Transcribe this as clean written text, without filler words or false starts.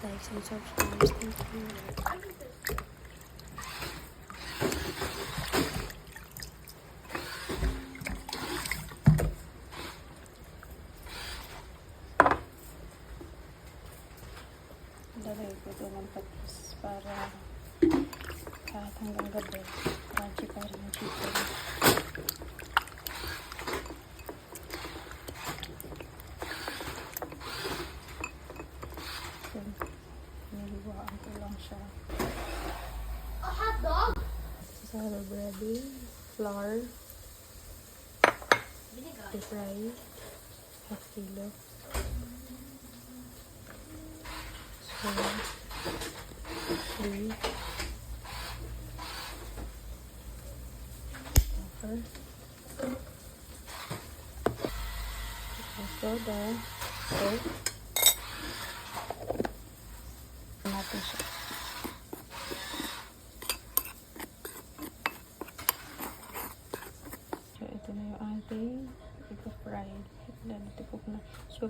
likes, and subscribes. Thank you. Dalay ko ito ng patis para kahit hanggang gabi, crunchy pa rin yung chicken. So, niliwaan ko lang siya. A hot dog? Sour breading, flour, Vinegar. deep fry, half kilo. So, 3 pepper, soda, salt, natin siya. So, ito na yung ating ito fried. Ito na, ito na. So,